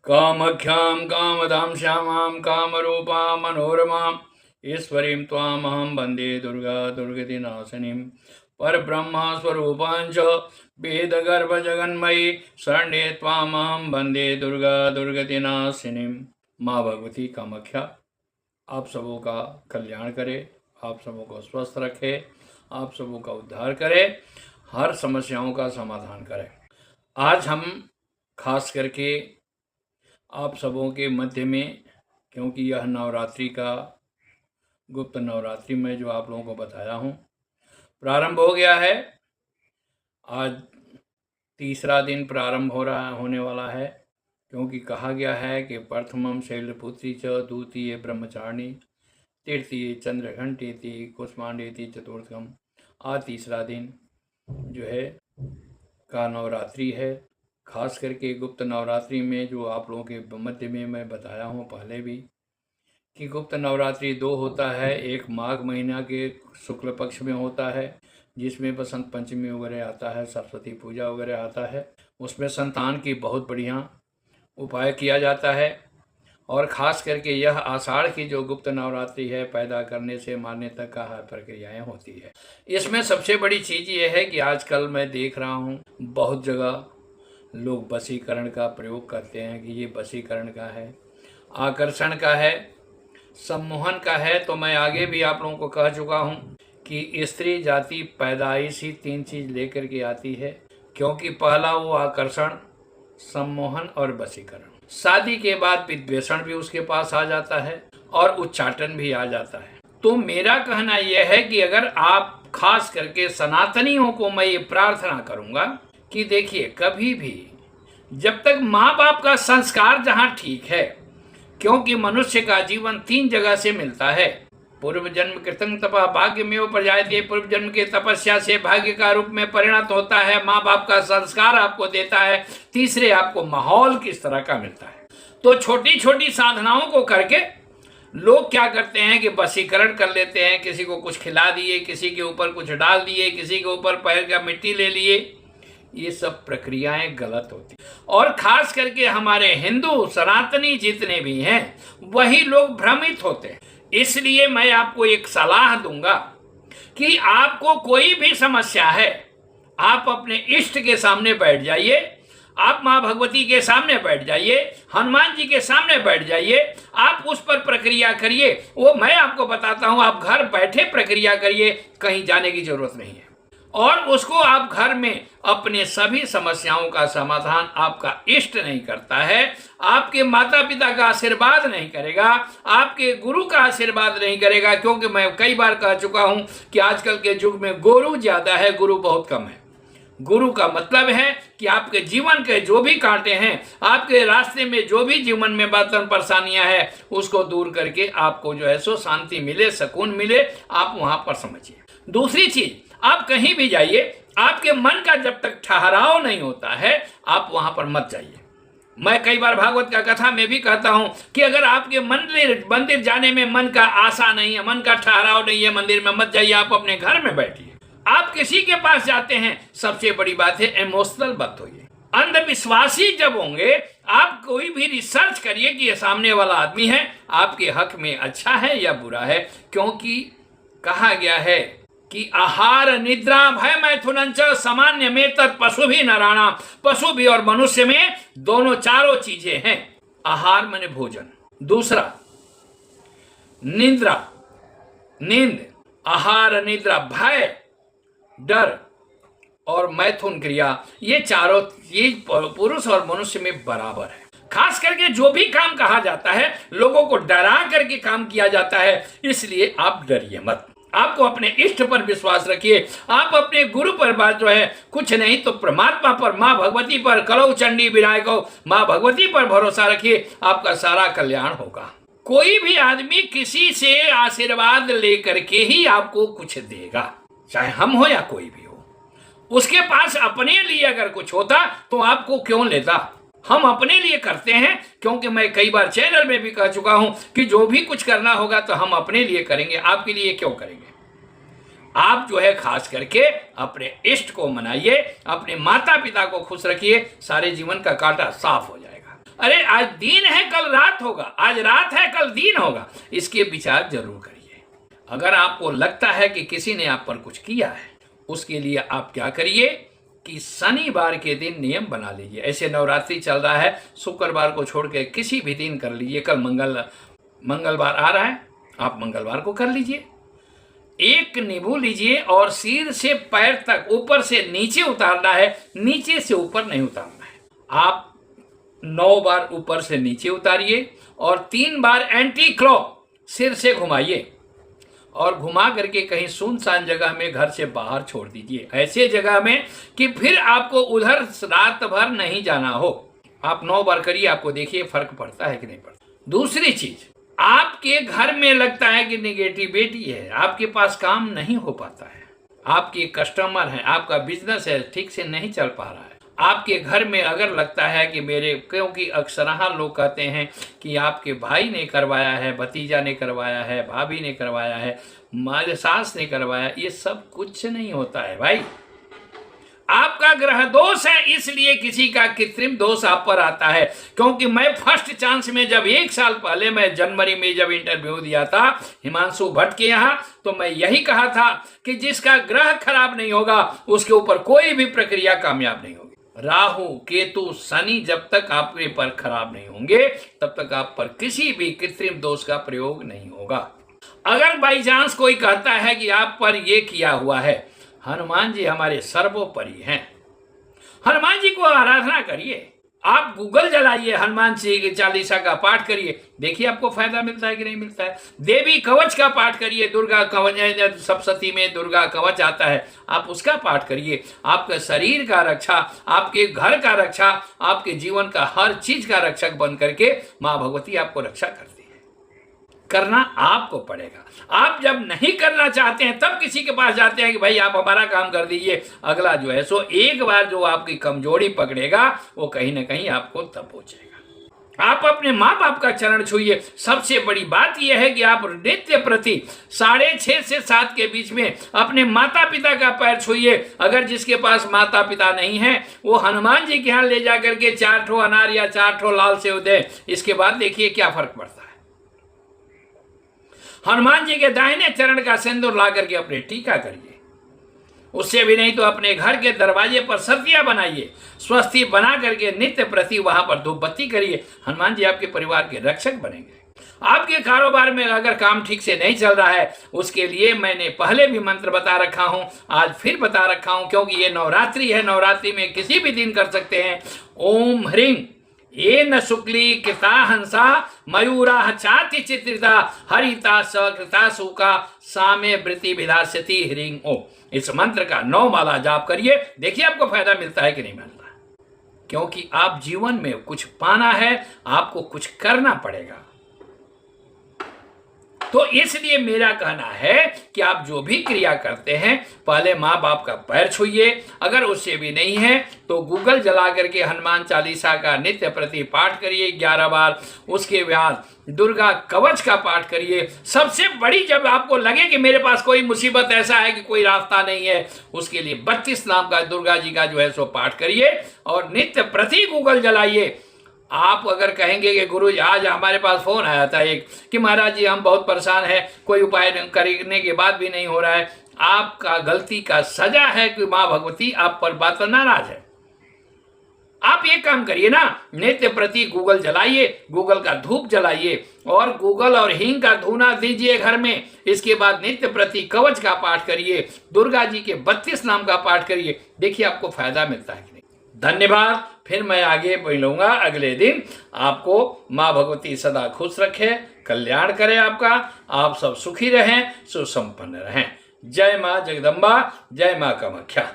कामख्यां कामदां श्यामां कामरूपां मनोरमां ईश्वरीं त्वामहं वन्दे दुर्गा दुर्गतिनाशिनीं परब्रह्मस्वरूपां च वेदगर्भजगन्मयी शरण्ये त्वामहं वन्दे दुर्गा दुर्गतिनाशिनीं। माँ भगवती कामाख्या आप सबों का कल्याण करे, आप सबों को स्वस्थ रखे, आप सबों का उद्धार करे, हर समस्याओं का समाधान करे। आज हम खास करके आप सबों के मध्य में, क्योंकि यह नवरात्रि का गुप्त नवरात्रि में जो आप लोगों को बताया हूँ प्रारंभ हो गया है। आज तीसरा दिन प्रारंभ होने वाला है, क्योंकि कहा गया है कि प्रथमम शैलपुत्री च द्वितीय ब्रह्मचारिणी तृतीय चंद्रघंटेति कुष्मांडेति चतुर्थम। आज तीसरा दिन जो है का नवरात्रि है। खास करके गुप्त नवरात्रि में जो आप लोगों के मध्य में मैं बताया हूँ पहले भी कि गुप्त नवरात्रि दो होता है। एक माघ महीना के शुक्ल पक्ष में होता है, जिसमें बसंत पंचमी वगैरह आता है, सरस्वती पूजा वगैरह आता है। उसमें संतान की बहुत बढ़िया उपाय किया जाता है। और ख़ास करके यह आषाढ़ की जो गुप्त नवरात्रि है, पैदा करने से मारने तक का प्रक्रियाएँ होती है। इसमें सबसे बड़ी चीज़ ये है कि आजकल मैं देख रहा हूँ बहुत जगह लोग वशीकरण का प्रयोग करते हैं कि ये वशीकरण का है, आकर्षण का है, सम्मोहन का है। तो मैं आगे भी आप लोगों को कह चुका हूँ कि स्त्री जाति पैदाइश ही तीन चीज़ लेकर के आती है, क्योंकि पहला वो आकर्षण, सम्मोहन और वशीकरण। शादी के बाद विद्वेषण भी उसके पास आ जाता है और उच्चाटन भी आ जाता है। तो मेरा कहना यह है कि अगर आप खास करके सनातनियों को मैं ये प्रार्थना करूँगा कि देखिए, कभी भी जब तक माँ बाप का संस्कार जहाँ ठीक है, क्योंकि मनुष्य का जीवन तीन जगह से मिलता है। पूर्व जन्म कृतं तपः भाग्य में प्रजायते, पूर्व जन्म के तपस्या से भाग्य का रूप में परिणत होता है। माँ बाप का संस्कार आपको देता है। तीसरे, आपको माहौल किस तरह का मिलता है। तो छोटी छोटी साधनाओं को करके लोग क्या करते हैं कि वशीकरण कर लेते हैं। किसी को कुछ खिला दिए, किसी के ऊपर कुछ डाल दिए, किसी के ऊपर पैर का मिट्टी ले लिए। ये सब प्रक्रियाएं गलत होती, और खास करके हमारे हिंदू सनातनी जितने भी हैं वही लोग भ्रमित होते हैं। इसलिए मैं आपको एक सलाह दूंगा कि आपको कोई भी समस्या है, आप अपने इष्ट के सामने बैठ जाइए, आप माँ भगवती के सामने बैठ जाइए, हनुमान जी के सामने बैठ जाइए, आप उस पर प्रक्रिया करिए। वो मैं आपको बताता हूँ, आप घर बैठे प्रक्रिया करिए, कहीं जाने की जरूरत नहीं है। और उसको आप घर में अपने सभी समस्याओं का समाधान आपका इष्ट नहीं करता है, आपके माता पिता का आशीर्वाद नहीं करेगा, आपके गुरु का आशीर्वाद नहीं करेगा। क्योंकि मैं कई बार कह चुका हूं कि आजकल के युग में गुरु ज्यादा है, गुरु बहुत कम है। गुरु का मतलब है कि आपके जीवन के जो भी कांटे हैं, आपके रास्ते में जो भी जीवन में बर्तन परेशानियां हैं, उसको दूर करके आपको जो है सो शांति मिले, सुकून मिले, आप वहां पर समझिए। दूसरी चीज, आप कहीं भी जाइए, आपके मन का जब तक ठहराव नहीं होता है, आप वहां पर मत जाइए। मैं कई बार भागवत का कथा में भी कहता हूं कि अगर आपके मंदिर जाने में मन का आशा नहीं है, मन का ठहराव नहीं है, मंदिर में मत जाइए, आप अपने घर में बैठिए। आप किसी के पास जाते हैं, सबसे बड़ी बात है इमोशनल मत होइए। अंधविश्वासी जब होंगे, आप कोई भी रिसर्च करिए कि ये सामने वाला आदमी है आपके हक में अच्छा है या बुरा है। क्योंकि कहा गया है कि आहार निद्रा भय मैथुनंच सामान्य में तत् पशु भी नराणा। पशु भी और मनुष्य में दोनों चारों चीजें हैं। आहार माने भोजन, दूसरा निद्रा, नींद, आहार निद्रा, भय डर और मैथुन क्रिया, ये चारों चीज पुरुष और मनुष्य में बराबर है। खास करके जो भी काम कहा जाता है, लोगों को डरा करके काम किया जाता है, इसलिए आप डरिए मत। आपको अपने इष्ट पर विश्वास रखिए, आप अपने गुरु पर बात जो है, कुछ नहीं तो परमात्मा पर, माँ भगवती पर, कलौ चंडी विनायको, माँ भगवती पर भरोसा रखिए, आपका सारा कल्याण होगा। कोई भी आदमी किसी से आशीर्वाद लेकर के ही आपको कुछ देगा, चाहे हम हो या कोई भी हो। उसके पास अपने लिए अगर कुछ होता तो आपको क्यों लेता। हम अपने लिए करते हैं, क्योंकि मैं कई बार चैनल में भी कह चुका हूं कि जो भी कुछ करना होगा तो हम अपने लिए करेंगे, आपके लिए क्यों करेंगे। आप जो है खास करके अपने इष्ट को मनाइए, अपने माता पिता को खुश रखिए, सारे जीवन का कांटा साफ हो जाएगा। अरे आज दिन है कल रात होगा, आज रात है कल दिन होगा, इसके विचार जरूर करिए। अगर आपको लगता है कि किसी ने आप पर कुछ किया है, उसके लिए आप क्या करिए कि शनिवार के दिन नियम बना लीजिए। ऐसे नवरात्रि चल रहा है, शुक्रवार को छोड़ के किसी भी दिन कर लीजिए। कल मंगलवार आ रहा है, आप मंगलवार को कर लीजिए। एक नींबू लीजिए और सिर से पैर तक ऊपर से नीचे उतारना है, नीचे से ऊपर नहीं उतारना है। आप 9 बार ऊपर से नीचे उतारिए और 3 बार एंटी क्लॉक सिर से घुमाइए और घुमा करके कहीं सुनसान जगह में घर से बाहर छोड़ दीजिए, ऐसे जगह में कि फिर आपको उधर रात भर नहीं जाना हो। आप 9 बार करिए, आपको देखिए फर्क पड़ता है कि नहीं पड़ता। दूसरी चीज, आपके घर में लगता है कि निगेटिविटी है, आपके पास काम नहीं हो पाता है, आपके कस्टमर हैं, आपका बिजनेस है ठीक से नहीं चल पा रहा है, आपके घर में अगर लगता है कि मेरे, क्योंकि अक्सरहा लोग कहते हैं कि आपके भाई ने करवाया है, भतीजा ने करवाया है, भाभी ने करवाया है, माँ सास ने करवाया, ये सब कुछ नहीं होता है भाई। आपका ग्रह दोष है, इसलिए किसी का कृत्रिम दोष आप पर आता है। क्योंकि मैं फर्स्ट चांस में जब 1 साल पहले मैं जनवरी में जब इंटरव्यू दिया था हिमांशु भट्ट के यहाँ, तो मैं यही कहा था कि जिसका ग्रह खराब नहीं होगा उसके ऊपर कोई भी प्रक्रिया कामयाब नहीं होगी। राहु केतु शनि जब तक आपके पर खराब नहीं होंगे तब तक आप पर किसी भी कृत्रिम दोष का प्रयोग नहीं होगा। अगर बाई चांस कोई कहता है कि आप पर ये किया हुआ है, हनुमान जी हमारे सर्वोपरि हैं, हनुमान जी को आराधना करिए। आप गूगल जलाइए, हनुमान जी की चालीसा का पाठ करिए, देखिए आपको फायदा मिलता है कि नहीं मिलता है। देवी कवच का पाठ करिए, दुर्गा कवच, सप्तशती में दुर्गा कवच आता है, आप उसका पाठ करिए। आपके शरीर का रक्षा, आपके घर का रक्षा, आपके जीवन का हर चीज का रक्षक बन करके माँ भगवती आपको रक्षा करती है। करना आपको पड़ेगा। आप जब नहीं करना चाहते हैं तब किसी के पास जाते हैं कि भाई आप हमारा काम कर दीजिए, अगला जो है सो एक बार जो आपकी कमजोरी पकड़ेगा वो कहीं ना कहीं आपको तब पहुंचेगा। आप अपने माँ बाप का चरण छूइए। सबसे बड़ी बात यह है कि आप नित्य प्रति 6:30 से 7 के बीच में अपने माता पिता का पैर छूइए। अगर जिसके पास माता पिता नहीं है वो हनुमान जी के यहाँ ले जा करके 4 ठो अनार या 4 ठो लाल सेव दे, इसके बाद देखिए क्या फर्क पड़ता है। हनुमान जी के दाहिने चरण का सिंदूर ला करके अपने टीका करिए। उससे भी नहीं तो अपने घर के दरवाजे पर सतिया बनाइए, स्वस्ति बना करके नित्य प्रति वहां पर धूप बत्ती करिए। हनुमान जी आपके परिवार के रक्षक बनेंगे। आपके कारोबार में अगर काम ठीक से नहीं चल रहा है, उसके लिए मैंने पहले भी मंत्र बता रखा हूं, आज फिर बता रखा हूं, क्योंकि ये नवरात्रि है। नवरात्रि में किसी भी दिन कर सकते हैं। ओम ह्रीं ये न शुक्ली कृता हंसा मयूरा चाति चित्रिता हरिता सकृता सुका सामे वृत्ति विधास्यति ह्रीं ओम। इस मंत्र का 9 माला जाप करिए, देखिए आपको फायदा मिलता है कि नहीं मिलता है। क्योंकि आप जीवन में कुछ पाना है, आपको कुछ करना पड़ेगा। तो इसलिए मेरा कहना है कि आप जो भी क्रिया करते हैं पहले माँ बाप का पैर छूइए। अगर उससे भी नहीं है तो गूगल जला करके हनुमान चालीसा का नित्य प्रति पाठ करिए 11 बार। उसके बाद दुर्गा कवच का पाठ करिए। सबसे बड़ी, जब आपको लगे कि मेरे पास कोई मुसीबत ऐसा है कि कोई रास्ता नहीं है, उसके लिए 32 नाम का दुर्गा जी का जो है सो पाठ करिए और नित्य प्रति गूगल जलाइए। आप अगर कहेंगे कि गुरु जी आज हमारे पास फोन आया था एक कि महाराज जी हम बहुत परेशान हैं, कोई उपाय करने के बाद भी नहीं हो रहा है, आपका गलती का सजा है कि माँ भगवती आप पर बात नाराज है। आप ये काम करिए ना, नित्य प्रति गूगल जलाइए, गूगल का धूप जलाइए और गूगल और हींग का धूना दीजिए घर में। इसके बाद नित्य प्रति कवच का पाठ करिए, दुर्गा जी के 32 नाम का पाठ करिए, देखिए आपको फायदा मिलता है कि नहीं। धन्यवाद। फिर मैं आगे मिलूंगा अगले दिन। आपको माँ भगवती सदा खुश रखे, कल्याण करे आपका, आप सब सुखी रहें, सुसंपन्न रहें। जय माँ जगदम्बा, जय माँ कामाख्या।